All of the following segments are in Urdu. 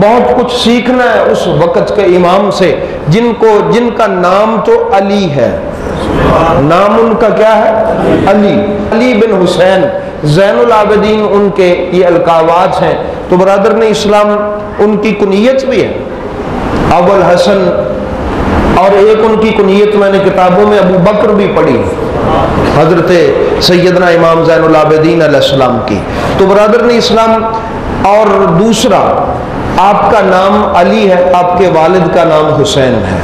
بہت کچھ سیکھنا ہے اس وقت کے امام سے جن کا نام تو علی ہے، نام ان کا کیا ہے؟ علی بن حسین زین العابدین ان کے یہ القابات ہیں۔ تو برادران اسلام ان کی کنیت بھی ہے ابو الحسن، اور ایک ان کی کنیت میں نے کتابوں میں ابو بکر بھی پڑھی حضرت سیدنا امام زین العابدین علیہ السلام کی۔ تو برادران اسلام، اور دوسرا آپ کا نام علی ہے، آپ کے والد کا نام حسین ہے۔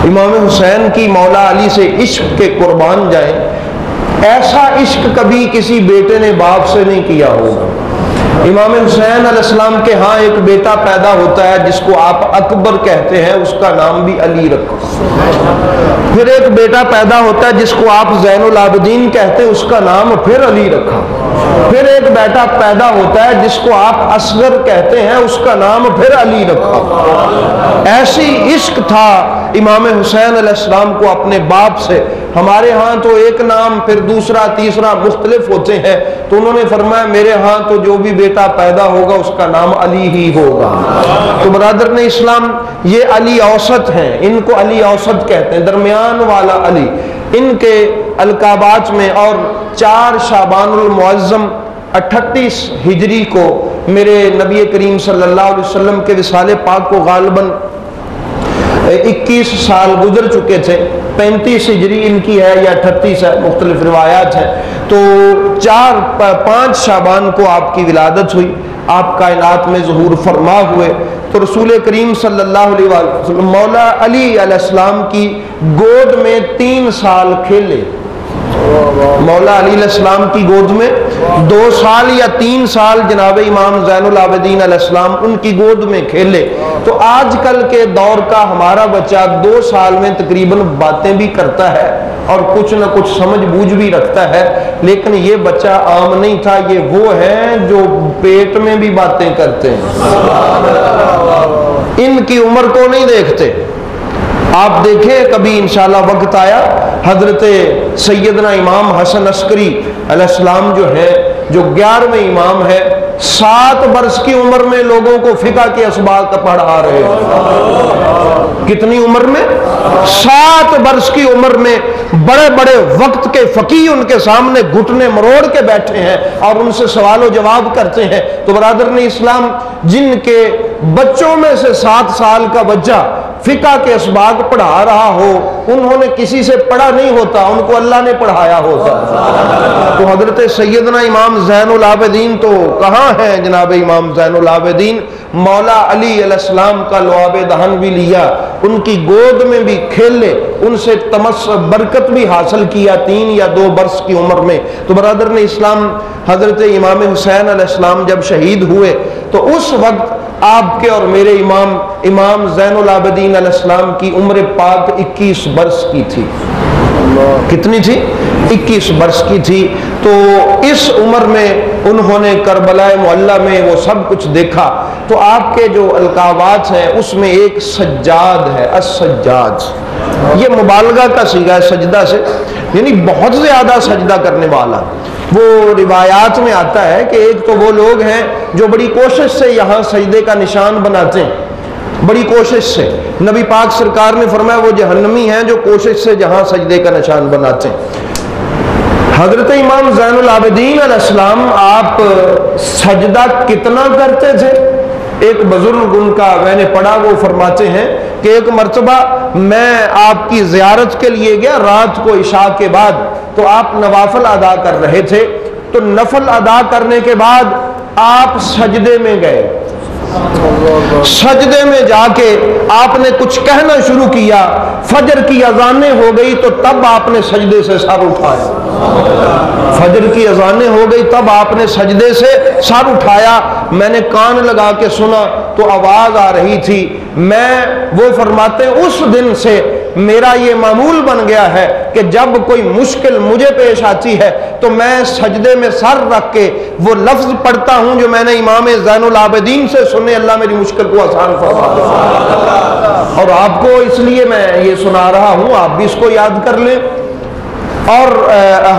امام حسین کی مولا علی سے عشق کے قربان جائیں، ایسا عشق کبھی کسی بیٹے نے باپ سے نہیں کیا ہوگا۔ امام حسین علیہ السلام کے ہاں ایک بیٹا پیدا ہوتا ہے جس کو آپ اکبر کہتے ہیں، اس کا نام بھی علی رکھو۔ پھر ایک بیٹا پیدا ہوتا ہے جس کو آپ زین العابدین کہتے ہیں، اس کا نام پھر علی رکھا۔ پھر ایک بیٹا پیدا ہوتا ہے جس کو آپ اصغر کہتے ہیں، اس کا نام پھر علی رکھا۔ ایسی عشق تھا امام حسین علیہ السلام کو اپنے باپ سے۔ ہمارے ہاں تو ایک نام پھر دوسرا تیسرا مختلف ہوتے ہیں، تو انہوں نے فرمایا میرے ہاں تو جو بھی بیٹا پیدا ہوگا اس کا نام علی ہی ہوگا۔ تو برادران اسلام، یہ علی اوسط ہیں، ان کو علی اوسط کہتے ہیں، درمیان والا علی ان کے القابات میں۔ اور 4 شعبان المعظم 38 ہجری کو میرے نبی کریم صلی اللہ علیہ وسلم کے وصال پاک کو غالباً 21 سال گزر چکے تھے، 35 ہجری ان کی ہے یا 38 ہے، مختلف روایات ہیں۔ تو 5 شعبان کو آپ کی ولادت ہوئی، آپ کائنات میں ظہور فرما ہوئے۔ تو رسول کریم صلی اللہ علیہ وسلم مولا علی علیہ السلام کی گود میں 3 سال کھیلے۔ مولا علی علیہ السلام کی گود میں 2 سال یا 3 سال جناب امام زین العابدین علیہ السلام ان کی گود میں کھیلے۔ تو آج کل کے دور کا ہمارا بچہ 2 سال میں تقریباً باتیں بھی کرتا ہے اور کچھ نہ کچھ سمجھ بوجھ بھی رکھتا ہے، لیکن یہ بچہ عام نہیں تھا، یہ وہ ہیں جو پیٹ میں بھی باتیں کرتے ہیں، ان کی عمر کو نہیں دیکھتے۔ آپ دیکھیں کبھی انشاءاللہ وقت آیا، حضرت سیدنا امام حسن عسکری علیہ السلام جو ہے، جو 11ویں امام ہے، 7 برس کی عمر میں لوگوں کو فقہ کے اسباق پڑھا رہے ہیں۔ کتنی عمر میں؟ 7 برس کی عمر میں بڑے بڑے وقت کے فقیہ ان کے سامنے گھٹنے مروڑ کے بیٹھے ہیں اور ان سے سوال و جواب کرتے ہیں۔ تو برادران اسلام، جن کے بچوں میں سے 7 سال کا بچہ فقہ کے اسباق پڑھا رہا ہو، انہوں نے کسی سے پڑھا نہیں ہوتا، ان کو اللہ نے پڑھایا ہوتا۔ تو حضرت سیدنا امام زین العابدین تو کہاں ہیں جناب امام زین العابدین؟ مولا علی علیہ السلام کا لعاب دہن بھی لیا، ان کی گود میں بھی کھیلے، ان سے تمس برکت بھی حاصل کیا 3 یا 2 برس کی عمر میں۔ تو برادران اسلام، حضرت امام حسین علیہ السلام جب شہید ہوئے تو اس وقت آپ کے اور میرے امام زین العابدین علیہ السلام کی عمر پاک 21 برس کی تھی۔ کتنی تھی؟ 21 برس کی تھی۔ تو اس عمر میں انہوں نے کربلا معلی میں وہ سب کچھ دیکھا۔ تو آپ کے جو القابات ہیں اس میں ایک سجاد ہے، السجاد، یہ مبالغہ کا صیغہ ہے سجدہ سے، یعنی بہت زیادہ سجدہ کرنے والا۔ وہ روایات میں آتا ہے کہ ایک تو وہ لوگ ہیں جو بڑی کوشش سے یہاں سجدے کا نشان بناتے ہیں، بڑی کوشش سے۔ نبی پاک سرکار نے فرمایا وہ جہنمی ہیں جو کوشش سے جہاں سجدے کا نشان بناتے ہیں۔ حضرت امام زین العابدین علیہ السلام آپ سجدہ کتنا کرتے تھے؟ ایک بزرگ ان کا میں نے پڑھا، وہ فرماتے ہیں کہ ایک مرتبہ میں آپ کی زیارت کے لیے گیا رات کو عشاء کے بعد، تو آپ نوافل ادا کر رہے تھے، تو نفل ادا کرنے کے بعد آپ سجدے میں گئے۔ سجدے میں جا کے آپ نے کچھ کہنا شروع کیا، فجر کی اذانیں ہو گئی تو تب آپ نے سجدے سے سر اٹھایا۔ فجر کی اذانیں ہو گئی تب آپ نے سجدے سے سر اٹھایا۔ میں نے کان لگا کے سنا تو آواز آ رہی تھی۔ وہ فرماتے ہیں اس دن سے میرا یہ معمول بن گیا ہے کہ جب کوئی مشکل مجھے پیش آتی ہے تو میں سجدے میں سر رکھ کے وہ لفظ پڑھتا ہوں جو میں نے امام زین العابدین سے سنے، اللہ میری مشکل کو آسان فرما دے۔ اور آپ کو اس لیے میں یہ سنا رہا ہوں، آپ بھی اس کو یاد کر لیں۔ اور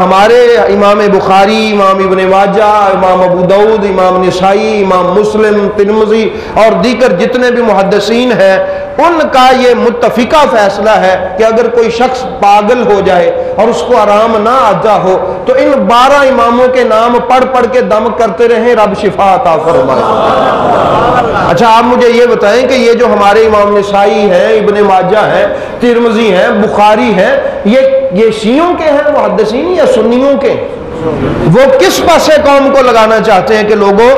ہمارے امام بخاری، امام ابن ماجہ، امام ابو داؤد، امام نسائی، امام مسلم، ترمذی اور دیگر جتنے بھی محدثین ہیں، ان کا یہ متفقہ فیصلہ ہے کہ اگر کوئی شخص پاگل ہو جائے اور اس کو آرام نہ آتا ہو تو ان 12 اماموں کے نام پڑھ پڑھ کے دم کرتے رہیں، رب شفا عطا فرمائے۔ اچھا آپ مجھے یہ بتائیں کہ یہ جو ہمارے امام نسائی ہیں، ابن ماجہ ہیں، ترمذی ہیں، بخاری ہیں، یہ شیعوں کے ہیں محدثین یا سنیوں کے؟ وہ کس پاسے قوم کو لگانا چاہتے ہیں کہ لوگوں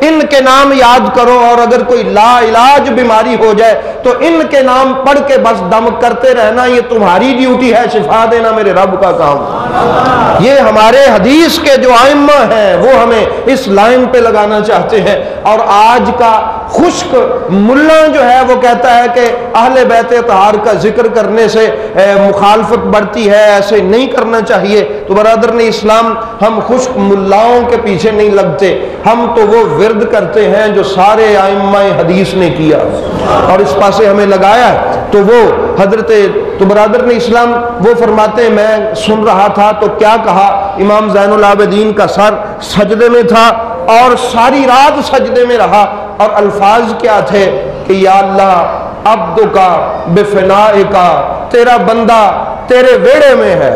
ان کے نام یاد کرو، اور اگر کوئی لا علاج بیماری ہو جائے تو ان کے نام پڑھ کے بس دم کرتے رہنا، یہ تمہاری ڈیوٹی ہے، شفا دینا میرے رب کا کام۔ یہ ہمارے حدیث کے جو ائمہ ہیں وہ ہمیں اس لائن پہ لگانا چاہتے ہیں، اور آج کا خشک ملا جو ہے وہ کہتا ہے کہ اہل بیت اطہار کا ذکر کرنے سے مخالفت بڑھتی ہے، ایسے نہیں کرنا چاہیے۔ تو برادران اسلام، ہم خشک ملاؤں کے پیچھے نہیں لگتے، ہم تو وہ ورد کرتے ہیں جو سارے ائمہ حدیث نے کیا اور اس پاسے ہمیں لگایا ہے۔ تو وہ حضرت برادران اسلام وہ فرماتے ہیں، میں سن رہا تھا تو کیا کہا، امام زین العابدین کا سر سجدے میں تھا اور ساری رات سجدے میں رہا، اور الفاظ کیا تھے کہ یا اللہ عبدکا بفنائکا، تیرا بندہ تیرے ویڑے میں ہے،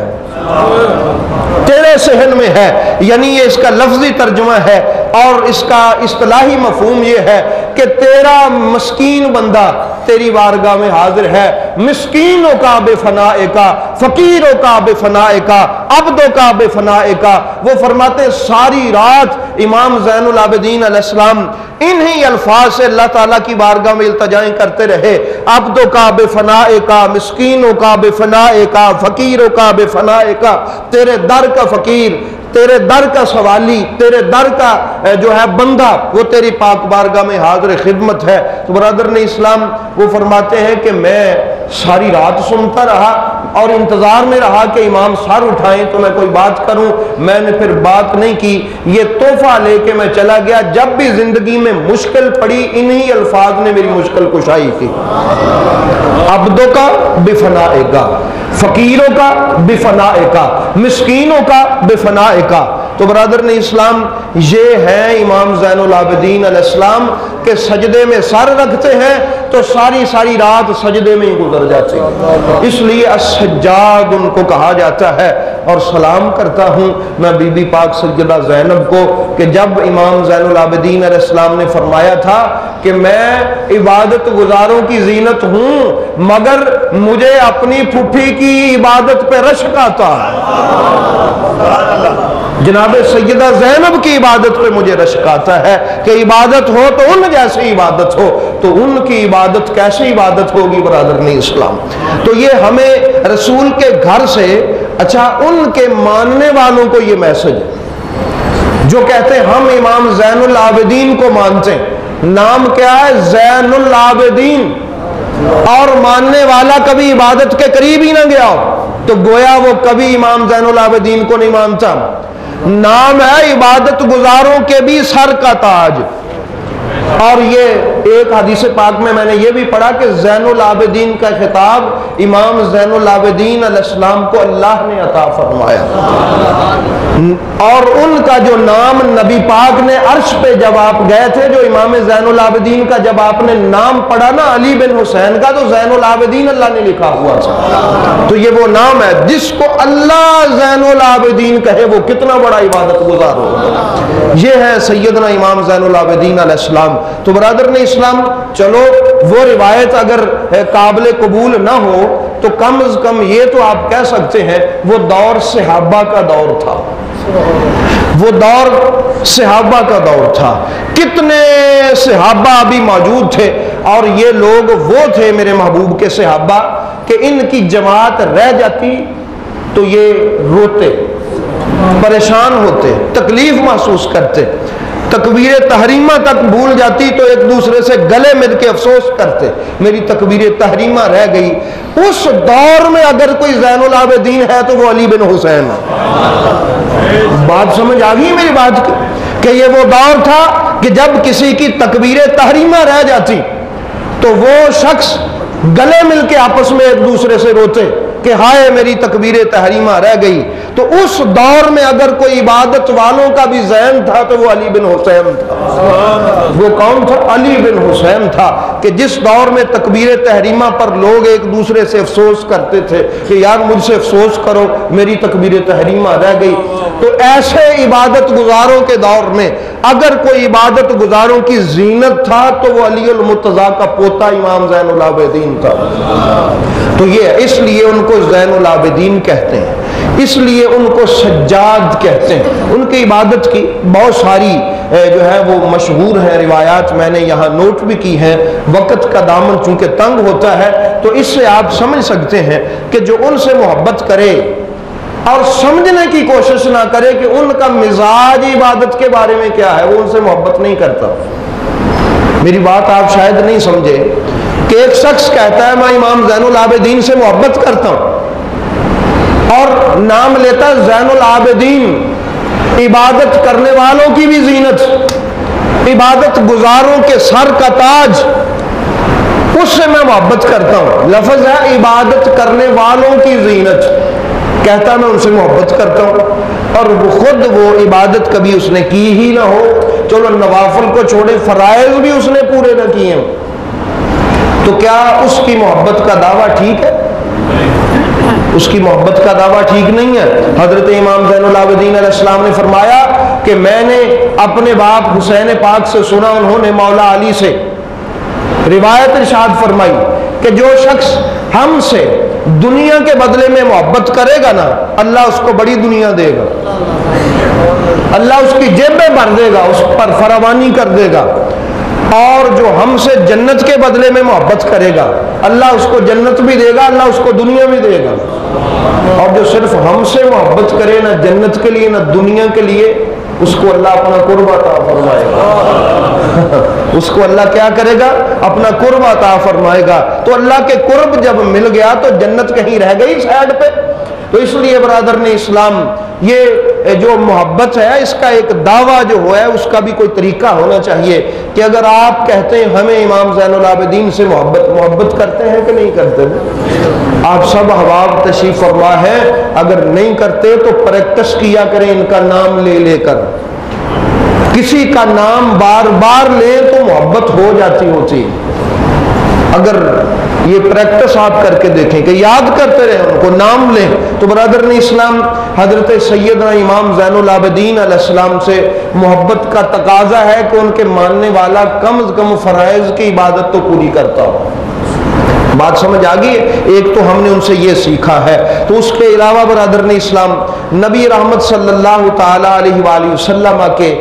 تیرے صحن میں ہے، یعنی یہ اس کا لفظی ترجمہ ہے، اور اس کا اصطلاحی مفہوم یہ ہے کہ تیرا مسکین بندہ تیری بارگاہ میں حاضر ہے، مسکینوں کا بے فنائے کا، فقیروں کا بے فنائے کا، عبدوں کا بے فنائے کا۔ وہ فرماتے ہیں ساری رات امام زین العابدین علیہ السلام انہی الفاظ سے اللہ تعالیٰ کی بارگاہ میں التجائیں کرتے رہے، عبدوں کا بے فنائے کا، مسکینوں کا بے فنائے کا، فقیروں کا بے فنائے کا، تیرے در کا فقیر، تیرے در کا سوالی، تیرے در کا جو ہے بندہ، وہ تیری پاک بارگاہ میں حاضر خدمت ہے۔ تو برادران اسلام وہ فرماتے ہیں کہ میں ساری رات سنتا رہا اور انتظار میں رہا کہ امام سر اٹھائیں تو میں کوئی بات کروں، میں نے پھر بات نہیں کی، یہ تحفہ لے کے میں چلا گیا۔ جب بھی زندگی میں مشکل پڑی انہی الفاظ نے میری مشکل کشائی کی، عبدوں کا بفنائے کا، فقیروں کا بفنائے کا، مسکینوں کا بفنائے کا۔ تو برادران اسلام یہ ہے امام زین العابدین علیہ السلام کہ سجدے میں سر رکھتے ہیں تو ساری رات سجدے میں ہی گزر جاتے ہیں، اس لیے السجاد ان کو کہا جاتا ہے۔ اور سلام کرتا ہوں میں بی بی پاک سیدہ زینب کو کہ جب امام زین العابدین علیہ السلام نے فرمایا تھا کہ میں عبادت گزاروں کی زینت ہوں مگر مجھے اپنی پھوپھی کی عبادت پہ رشک آتا ہے، جناب سیدہ زینب کی عبادت پہ مجھے رشک آتا ہے کہ عبادت ہو تو ان جیسی عبادت ہو، تو ان کی عبادت کیسی عبادت ہوگی برادران اسلام؟ تو یہ ہمیں رسول کے گھر سے، اچھا ان کے ماننے والوں کو یہ میسج ہے جو کہتے ہیں ہم امام زین العابدین کو مانتے ہیں، نام کیا ہے؟ زین العابدین، اور ماننے والا کبھی عبادت کے قریب ہی نہ گیا ہو تو گویا وہ کبھی امام زین العابدین کو نہیں مانتا۔ نام ہے عبادت گزاروں کے بھی سر کا تاج۔ اور یہ ایک حدیث پاک میں نے یہ بھی پڑھا کہ زین العابدین کا خطاب امام زین العابدین علیہ السلام کو اللہ نے عطا فرمایا، اور ان کا جو نام نبی پاک نے عرش پہ جب آپ گئے تھے، جو امام زین العابدین کا جب آپ نے نام پڑھا نا علی بن حسین کا، تو زین العابدین اللہ نے لکھا ہوا تھا۔ تو یہ وہ نام ہے جس کو اللہ زین العابدین کہے وہ کتنا بڑا عبادت گزار ہو۔ یہ ہے سیدنا امام زین العابدین علیہ السلام۔ تو برادران اسلام چلو وہ روایت اگر قابل قبول نہ ہو تو کم از کم یہ تو آپ کہہ سکتے ہیں وہ دور صحابہ کا دور تھا، وہ دور صحابہ کا دور تھا۔ کتنے صحابہ ابھی موجود تھے، اور یہ لوگ وہ تھے میرے محبوب کے صحابہ کہ ان کی جماعت رہ جاتی تو یہ روتے، پریشان ہوتے، تکلیف محسوس کرتے، تکبیر تحریمہ تک بھول جاتی تو ایک دوسرے سے گلے مل کے افسوس کرتے میری تکبیر تحریمہ رہ گئی۔ اس دور میں اگر کوئی زین العابدین ہے تو وہ علی بن حسین ہے۔ بات سمجھ آ گئی میری بات کی کہ یہ وہ دور تھا کہ جب کسی کی تکبیر تحریمہ رہ جاتی تو وہ شخص گلے مل کے آپس میں ایک دوسرے سے روتے کہ ہائے میری تکبیر تحریمہ رہ گئی۔ تو اس دور میں اگر کوئی عبادت والوں کا بھی ذہن تھا تو وہ علی بن حسین تھا۔ وہ کون تھا؟ علی بن حسین تھا، کہ جس دور میں تکبیر تحریمہ پر لوگ ایک دوسرے سے افسوس کرتے تھے کہ یار مجھ سے افسوس کرو میری تکبیر تحریمہ رہ گئی، تو ایسے عبادت گزاروں کے دور میں اگر کوئی عبادت گزاروں کی زینت تھا تو وہ علی المرتضیٰ کا پوتا امام زین العابدین تھا۔ تو یہ اس لیے ان کو زین العابدین کہتے ہیں، اس لیے ان کو سجاد کہتے ہیں۔ ان کی عبادت کی بہت ساری جو ہے وہ مشہور ہیں روایات، میں نے یہاں نوٹ بھی کی ہیں۔ وقت کا دامن چونکہ تنگ ہوتا ہے تو اس سے آپ سمجھ سکتے ہیں کہ جو ان سے محبت کرے اور سمجھنے کی کوشش نہ کرے کہ ان کا مزاج عبادت کے بارے میں کیا ہے، وہ ان سے محبت نہیں کرتا۔ میری بات آپ شاید نہیں سمجھے کہ ایک شخص کہتا ہے میں امام زین العابدین سے محبت کرتا ہوں اور نام لیتا ہے زین العابدین، عبادت کرنے والوں کی بھی زینت، عبادت گزاروں کے سر کا تاج، اس سے میں محبت کرتا ہوں۔ لفظ ہے عبادت کرنے والوں کی زینت، کہتا میں ان سے محبت کرتا ہوں اور خود وہ عبادت کبھی اس نے کی ہی نہ ہو، چلو نوافل کو چھوڑے فرائض بھی اس نے پورے نہ کیے ہوں، تو کیا اس کی محبت کا دعویٰ ٹھیک ہے؟ اس کی محبت کا دعویٰ ٹھیک نہیں ہے۔ حضرت امام زین العابدین علیہ السلام نے فرمایا کہ میں نے اپنے باپ حسین پاک سے سنا، انہوں نے مولا علی سے روایت ارشاد فرمائی کہ جو شخص ہم سے دنیا کے بدلے میں محبت کرے گا نا، اللہ اس کو بڑی دنیا دے گا، اللہ اس کی جیبیں بھر دے گا، اس پر فراوانی کر دے گا، اور جو ہم سے جنت کے بدلے میں محبت کرے گا اللہ اس کو جنت بھی دے گا، اللہ اس کو دنیا بھی دے گا، اور جو صرف ہم سے محبت کرے نہ جنت کے لیے نہ دنیا کے لیے، اس کو اللہ اپنا قرب عطا فرمائے گا۔ اس کو اللہ کیا کرے گا؟ اپنا قرب عطا فرمائے گا۔ تو اللہ کے قرب جب مل گیا تو جنت کہیں رہ گئی سائڈ پہ؟ تو اس لیے برادران اسلام یہ جو محبت ہے اس کا ایک دعویٰ جو ہوا ہے اس کا بھی کوئی طریقہ ہونا چاہیے کہ اگر آپ کہتے ہیں ہمیں امام زین العابدین سے محبت کرتے ہیں کہ نہیں کرتے؟ آپ سب احباب تشریف فرما ہے، اگر نہیں کرتے تو پریکٹس کیا کریں ان کا نام لے لے کر، کسی کا نام بار بار لیں تو محبت ہو جاتی ہوتی۔ اگر یہ پریکٹس آپ کر کے دیکھیں کہ یاد کرتے رہیں ان کو، نام لیں، تو برادران اسلام حضرت سیدنا امام زین العابدین علیہ السلام سے محبت کا تقاضا ہے کہ ان کے ماننے والا کم از کم فرائض کی عبادت تو پوری کرتا ہو۔ بات سمجھ آ گئی ہے؟ ایک تو ہم نے ان سے یہ سیکھا ہے، تو اس کے علاوہ برادران اسلام نبی رحمت صلی اللہ تعالی علیہ وآلہ وسلم کے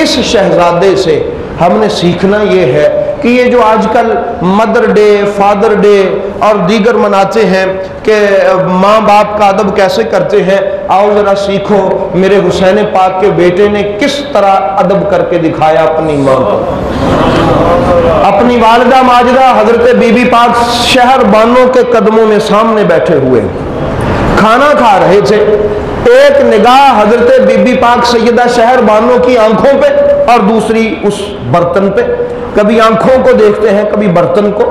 اس شہزادے سے ہم نے سیکھنا یہ ہے کہ یہ جو آج کل مدر ڈے، فادر ڈے اور دیگر مناتے ہیں کہ ماں باپ کا ادب کیسے کرتے ہیں، آؤ ذرا سیکھو میرے حسین پاک کے بیٹے نے کس طرح ادب کر کے دکھایا اپنی ماں کو۔ اپنی والدہ ماجدہ حضرت بی بی پاک شہر بانوں کے قدموں میں سامنے بیٹھے ہوئے کھانا کھا رہے تھے، ایک نگاہ حضرت بی بی پاک سیدہ شہر بانوں کی آنکھوں پہ اور دوسری اس برتن پہ، کبھی آنکھوں کو دیکھتے ہیں کبھی برتن کو۔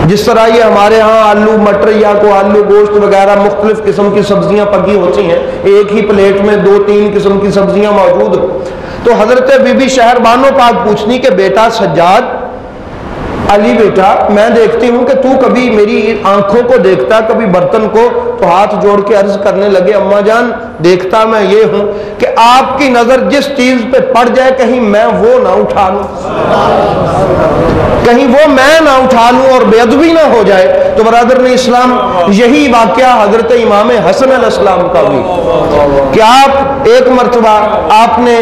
جس طرح یہ ہمارے ہاں آلو مٹر یا کو آلو گوشت وغیرہ مختلف قسم کی سبزیاں پکی ہوتی ہیں، ایک ہی پلیٹ میں 2-3 قسم کی سبزیاں موجود، تو حضرت بی بی شہر بانو پاک پوچھنی کہ بیٹا سجاد، علی بیٹا میں دیکھتی ہوں کہ تو کبھی میری آنکھوں کو دیکھتا کبھی برتن کو، تو ہاتھ جوڑ کے عرض کرنے لگے اماں جان دیکھتا میں یہ ہوں کہ آپ کی نظر جس چیز پہ پڑ جائے کہیں میں وہ نہ اٹھا لوں، کہیں وہ میں نہ اٹھا لوں اور بے ادبی نہ ہو جائے۔ تو برادران اسلام یہی واقعہ حضرت امام حسن علیہ السلام کا بھی کہ آپ ایک مرتبہ آپ نے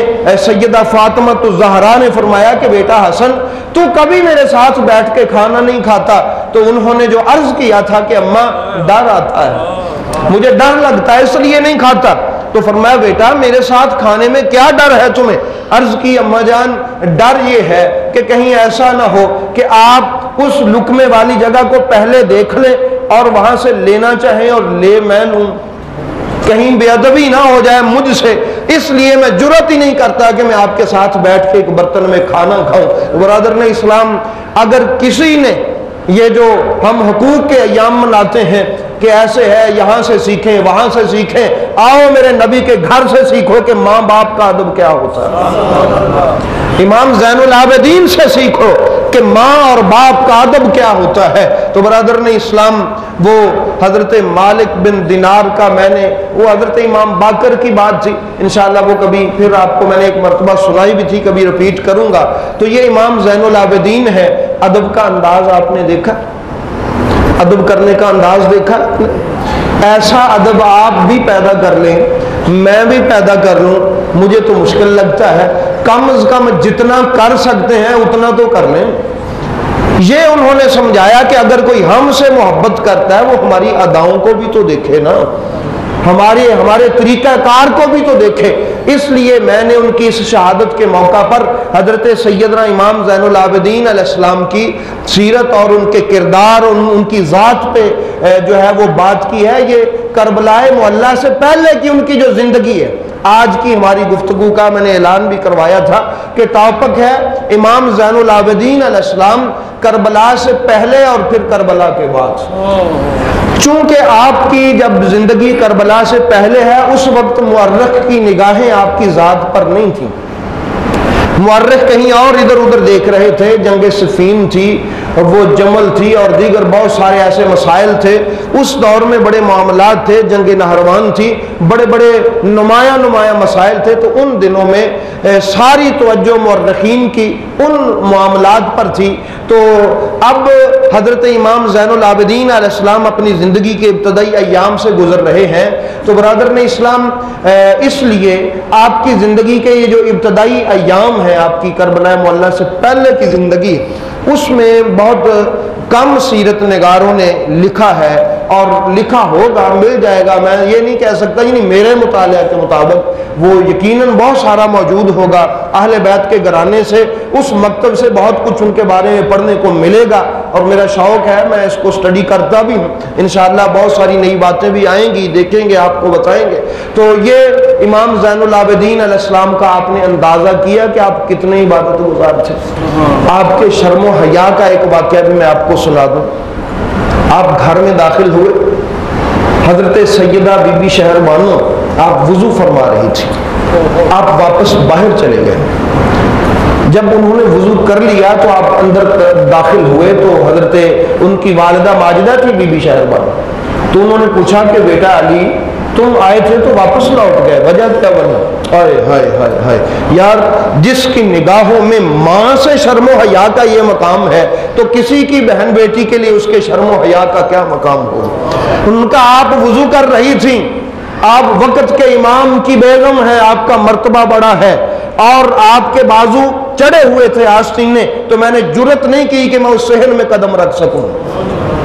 سیدہ فاطمہ الزہرا نے فرمایا کہ بیٹا حسن تو کبھی میرے ساتھ بیٹھ کے کھانا نہیں کھاتا، تو انہوں نے جو عرض کیا تھا کہ اماں ڈر آتا ہے، مجھے ڈر لگتا ہے اس لیے نہیں کھاتا، تو فرمایا بیٹا میرے ساتھ کھانے میں کیا ڈر ہے تمہیں؟ عرض کی اماں جان ڈر یہ ہے کہ کہیں ایسا نہ ہو کہ آپ اس لقمے والی جگہ کو پہلے دیکھ لیں اور وہاں سے لینا چاہیں اور لے میں لوں، کہیں بے ادبی نہ ہو جائے مجھ سے، اس لیے میں جرأت ہی نہیں کرتا کہ میں آپ کے ساتھ بیٹھ کے ایک برتن میں کھانا کھاؤں۔ برادران اسلام اگر کسی نے یہ جو ہم حقوق کے ایام مناتے ہیں کہ ایسے ہے, یہاں سے سیکھیں, وہاں سے سیکھیں. آؤ میرے نبی کے گھر سے سیکھو کہ ماں باپ کا ادب کیا ہوتا ہے. امام زین العابدین سے سیکھو کہ ماں اور باپ کا ادب کیا ہوتا ہے. تو برادران اسلام, وہ حضرت مالک بن دینار کا میں نے وہ حضرت امام باقر کی بات تھی, انشاءاللہ وہ کبھی پھر آپ کو میں نے ایک مرتبہ سنائی بھی تھی, کبھی رپیٹ کروں گا. تو یہ امام زین العابدین ہے. ادب کا انداز آپ نے دیکھا, ادب کرنے کا انداز دیکھا. ایسا ادب آپ بھی پیدا کر لیں, میں بھی پیدا کر لوں, مجھے تو مشکل لگتا ہے. کم از کم جتنا کر سکتے ہیں اتنا تو کر لیں. یہ انہوں نے سمجھایا کہ اگر کوئی ہم سے محبت کرتا ہے وہ ہماری اداؤں کو بھی تو دیکھے نا, ہمارے طریقہ کار کو بھی تو دیکھے. اس لیے میں نے ان کی اس شہادت کے موقع پر حضرت سیدنا امام زین العابدین علیہ السلام کی سیرت اور ان کے کردار, ان کی ذات پہ جو ہے وہ بات کی ہے. یہ کربلا معلیٰ سے پہلے کی ان کی جو زندگی ہے. آج کی ہماری گفتگو کا میں نے اعلان بھی کروایا تھا کہ ٹاپک ہے امام زین العابدین علیہ السلام, کربلا سے پہلے اور پھر کربلا کے بعد. چونکہ آپ کی جب زندگی کربلا سے پہلے ہے, اس وقت مورخ کی نگاہیں آپ کی ذات پر نہیں تھیں. مورخ کہیں اور ادھر ادھر دیکھ رہے تھے. جنگ صفین تھی, وہ جمل تھی, اور دیگر بہت سارے ایسے مسائل تھے. اس دور میں بڑے معاملات تھے. جنگ نہروان تھی, بڑے بڑے نمایاں مسائل تھے. تو ان دنوں میں ساری توجہ مورخین کی ان معاملات پر تھی. تو اب حضرت امام زین العابدین علیہ السلام اپنی زندگی کے ابتدائی ایام سے گزر رہے ہیں. تو برادران اسلام, اس لیے آپ کی زندگی کے یہ جو ابتدائی ایام ہیں, آپ کی کربلا معلیٰ سے پہلے کی زندگی, اس میں بہت کم سیرت نگاروں نے لکھا ہے, اور لکھا ہوگا, مل جائے گا. میں یہ نہیں کہہ سکتا, یعنی میرے مطالعہ کے مطابق وہ یقیناً بہت سارا موجود ہوگا. اہل بیت کے گھرانے سے, اس مکتب سے بہت کچھ ان کے بارے میں پڑھنے کو ملے گا, اور میرا شوق ہے, میں اس کو سٹڈی کرتا بھی ہوں. انشاءاللہ بہت ساری نئی باتیں بھی آئیں گی, دیکھیں گے, آپ کو بتائیں گے. تو یہ امام زین العابدین علیہ السلام کا آپ نے اندازہ کیا کہ آپ کتنے عبادت گزار تھے. آپ کے شرم و حیا کا ایک واقعہ بھی میں آپ کو سنا دوں. آپ گھر میں داخل ہوئے, حضرت سیدہ بی بی شہر بانو آپ وضو فرما رہی تھی, آپ واپس باہر چلے گئے. جب انہوں نے وضو کر لیا تو آپ اندر داخل ہوئے, تو حضرت ان کی والدہ ماجدہ تھی بی بی شہر بانو. تو انہوں نے پوچھا کہ بیٹا علی, تم آئے تھے تو واپس لوٹ گئے, وجہ کیا بنا؟ ہائے ہائے ہائے ہائے یار, جس کی نگاہوں میں ماں سے شرم و حیا کا یہ مقام ہے, تو کسی کی بہن بیٹی کے لیے اس کے شرم و حیا کا کیا مقام ہوگا. ان کا, آپ وضو کر رہی تھیں, آپ وقت کے امام کی بیگم ہیں, آپ کا مرتبہ بڑا ہے, اور آپ کے بازو چڑھے ہوئے تھے آستینے, تو میں نے جرت نہیں کی کہ میں اس صحن میں قدم رکھ سکوں.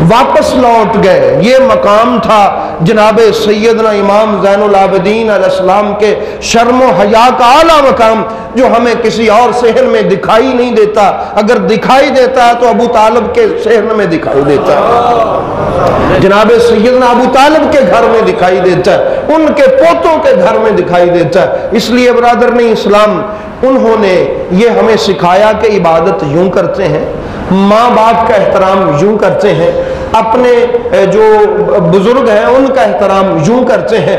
واپس لوٹ گئے. یہ مقام تھا جناب سیدنا امام زین العابدین علیہ السلام کے شرم و حیا کا اعلیٰ مقام, جو ہمیں کسی اور صحن میں دکھائی نہیں دیتا. اگر دکھائی دیتا ہے تو ابو طالب کے صحن میں دکھائی دیتا ہے, جناب سیدنا ابو طالب کے گھر میں دکھائی دیتا ہے, ان کے پوتوں کے گھر میں دکھائی دیتا ہے. اس لیے برادران اسلام, انہوں نے یہ ہمیں سکھایا کہ عبادت یوں کرتے ہیں, ماں باپ کا احترام یوں کرتے ہیں, اپنے جو بزرگ ہیں ان کا احترام یوں کرتے ہیں.